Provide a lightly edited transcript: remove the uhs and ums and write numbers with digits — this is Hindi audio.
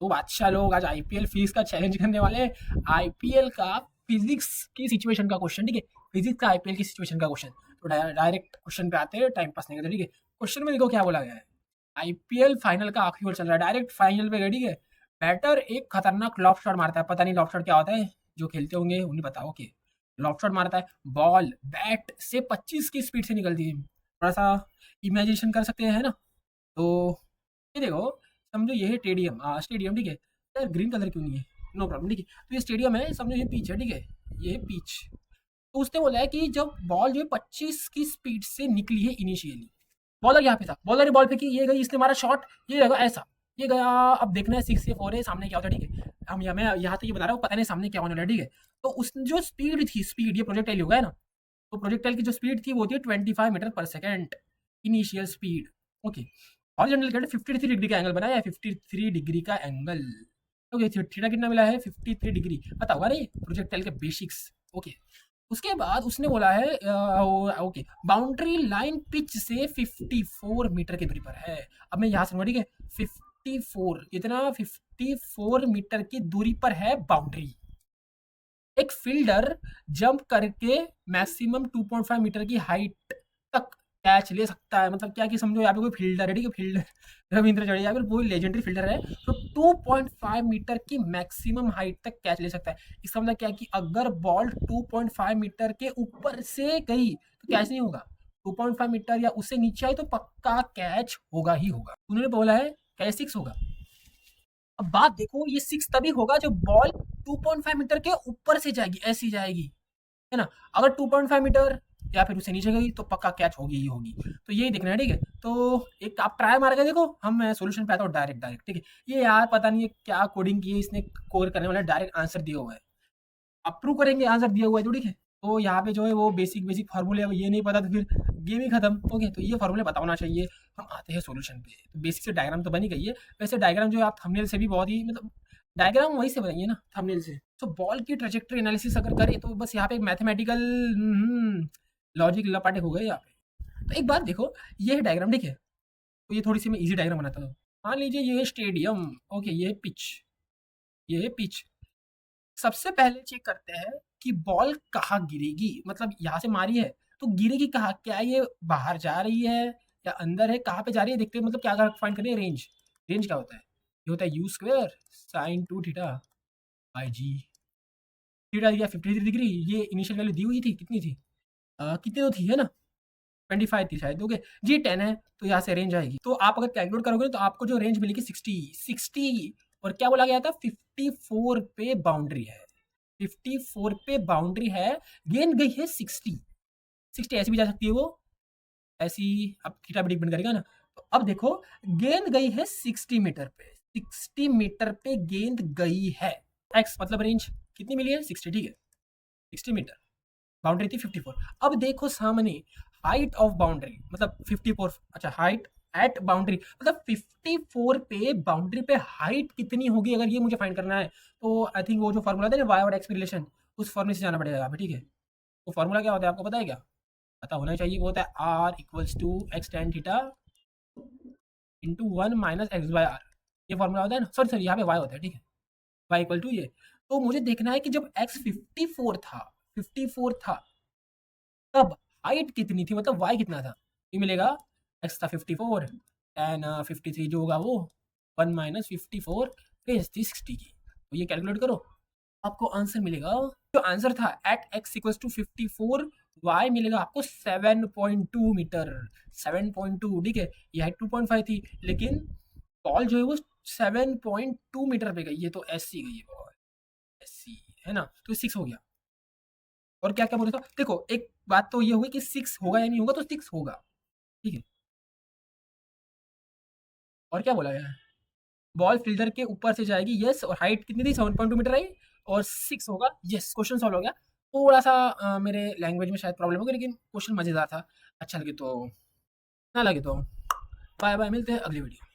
तो बादशाह लोग आज आईपीएल फीस का चैलेंज करने वाले हैं। आईपीएल का फिजिक्स की सिचुएशन का क्वेश्चन, ठीक है। फिजिक्स का आईपीएल की सिचुएशन का क्वेश्चन। तो डायरेक्ट क्वेश्चन पे आते हैं, टाइम पास नहीं करते, ठीक है। क्वेश्चन में देखो क्या बोला गया है। आईपीएल फाइनल का आखिरी ओवर चल रहा है, डायरेक्ट फाइनल पे गए, ठीक है। बैटर एक खतरनाक लॉब शॉट मारता है, पता नहीं लॉब शॉट क्या होता है, जो खेलते होंगे उन्हें पता हो कि लॉब शॉट मारता है। बॉल बैट से 25 की स्पीड से निकलती है। थोड़ा सा इमेजिनेशन कर सकते हैं ना। तो ये देखो, समझो ये है स्टेडियम, स्टेडियम, ठीक है। यार ग्रीन कलर क्यों नहीं है, नो प्रॉब्लम, ठीक है। तो ये स्टेडियम है, समझो ये पिच है, ठीक है। ये पिच, तो उसने बोला है कि जब बॉल जो है 25 की स्पीड से निकली है इनिशियली, बॉलर यहाँ पे था, बॉलर ने बॉल फेंकी, ये गई, इसने मारा शॉट, ये लगा ऐसा, ये गया। अब देखना है 6 या 4 है, सामने क्या होता है, ठीक है। हम मैं यहाँ तक ये बता रहा हूँ, पता नहीं सामने क्या होने वाला है, ठीक है। तो उस जो स्पीड थी, स्पीड ये प्रोजेक्टाइल होगा है ना। तो प्रोजेक्टाइल की जो स्पीड थी वो होती है 25 मीटर पर second, initial speed. Okay. Horizontal cut 53 degree का एंगल बनाया है, 53 डिग्री का एंगल। ओके, थीटा कितना मिला है, 53 डिग्री, पता होगा ना ये प्रोजेक्टाइल के बेसिक्स। ओके। उसके बाद उसने बोला है ओके, बाउंड्री लाइन पिच से 54 मीटर की दूरी पर है। अब मैं यहाँ से, ठीक है, 54 कितना, 54 मीटर की दूरी पर है बाउंड्री। एक फील्डर जंप करके मैक्सिमम 2.5 मीटर की हाइट तक कैच ले सकता है। मतलब क्या कि समझो यहाँ पे कोई फील्डर है, ठीक है, फील्डर रविंद्र जडेजा, कोई लेजेंडरी फील्डर है, तो 2.5 मीटर की मैक्सिमम हाइट तक कैच ले सकता है। इसका मतलब क्या कि अगर बॉल 2.5 मीटर के ऊपर से गई तो कैच नहीं होगा, 2.5 मीटर या उससे नीचे आई तो पक्का कैच होगा ही होगा। उन्होंने बोला है कैच 6 होगा। अब बात देखो, ये 6 तभी होगा जब बॉल 2.5 मीटर के ऊपर से जाएगी, ऐसी जाएगी, है ना। अगर 2.5 मीटर या फिर उससे नीचे गई तो पक्का कैच होगी ही होगी। तो यही देखना है, ठीक है। तो एक आप ट्राई मार के देखो, हम मैं सोल्यूशन पे आता हूँ डायरेक्ट डायरेक्ट, ठीक है। ये यार पता नहीं है क्या कोडिंग की है इसने, कोड करने वाला डायरेक्ट आंसर दिया हुआ है, अप्रूव करेंगे, आंसर दिया हुआ है तो ठीक है। तो यहाँ पे जो है वो बेसिक बेसिक फार्मूले, ये नहीं पता तो फिर गेम ही खत्म। ओके, तो ये फार्मूले पता होना चाहिए। हम आते हैं सॉल्यूशन पे। तो बेसिक से डायग्राम तो बनी गई है। वैसे डायग्राम जो है आप थंबनेल से भी बहुत ही, मतलब डायग्राम वहीं से बनाइए ना, थंबनेल से। तो बॉल की ट्रेजेक्टरी एनालिसिस अगर करें तो बस यहाँ पे एक मैथमेटिकल लॉजिक लपाटे हो गए यहाँ पे। तो एक बात देखो, ये है डायग्राम, ठीक है। तो ये थोड़ी सी मैं इजी डायग्राम बनाता हूँ। मान लीजिए ये है स्टेडियम, ओके, ये है पिच, ये है पिच। सबसे पहले चेक करते हैं कि बॉल कहाँ गिरेगी, मतलब यहाँ से मारी है तो गिरेगी कहाँ, क्या ये बाहर जा रही है या अंदर है, कहाँ पे जा रही है देखते हैं। मतलब क्या फाइंड करें, रेंज। रेंज क्या होता है, ये होता है u square sine 2 theta by g. Theta दिया 53 डिग्री, ये इनिशियल वैल्यू दी हुई थी, कितनी थी, कितनी तो थी, है ना, 25 थी शायद। ओके जी, 10 है तो यहाँ से रेंज आएगी। तो आप अगर कैलकुलेट करोगे तो आपको जो रेंज मिलेगी 60। और क्या बोला गया था, 54 पे बाउंड्री है, 54 पे बाउंड्री है, गेंद गई है 60। ऐसी भी जा सकती है वो, ऐसी। अब थीटा भी डिपेंड करेगा ना। तो अब देखो, गेंद गई है 60 मीटर पे, 60 मीटर पे गेंद गई है। एक्स मतलब रेंज कितनी मिली है, 60, ठीक है, 60 मीटर, बाउंड्री थी 54। अब देखो सामने, हाइट ऑफ बाउंड्री मतलब 54, अच्छा हाइट एट बाउंड्री मतलब 54 पे बाउंड्री पे हाइट कितनी होगी, अगर ये मुझे फाइंड करना है तो आई थिंक वो जो फॉर्मूला था ना, वाई और एक्स की रिलेशन, उस फॉर्मूले से जाना पड़ेगा यहाँ पे, ठीक है। तो फॉर्मूला क्या होता है आपको पता है क्या, पता होना चाहिए। वो होता है R equals to x tan theta into 1 minus x by R. ये फॉर्मूला होता है ना, सॉरी सॉरी, यहाँ पे वाई होता है, ठीक है, वाई इक्वल टू ये। तो मुझे देखना है कि जब एक्स 54 था, 54 था, तब हाइट कितनी थी, मतलब वाई कितना था। ये मिलेगा, एक्स था 54 एंड 53 जो होगा वो 1 माइनस 54 रेंज थी 60 की। तो ये कैलकुलेट करो, आपको आंसर मिलेगा। जो आंसर था at x equals to 54, y मिलेगा आपको 7.2 मीटर, 7.2, ठीक है। ये हाइट 2.5 थी, लेकिन बॉल जो है वो 7.2 मीटर पे गई है, तो ऐसी गई है बॉल, ऐसी, है ना। तो 6 हो गया। और क्या क्या बोला था, देखो एक बात तो ये हुई कि 6 होगा या नहीं होगा, तो 6 होगा, ठीक है। और क्या बोला गया है, बॉल फील्डर के ऊपर से जाएगी, यस, और हाइट कितनी थी, 7.2 मीटर आई, और 6 होगा, यस। क्वेश्चन सॉल्व हो गया। थोड़ा सा मेरे लैंग्वेज में शायद प्रॉब्लम होगी, लेकिन क्वेश्चन मजेदार था। अच्छा लगे तो, ना लगे तो बाय बाय, मिलते हैं अगली वीडियो।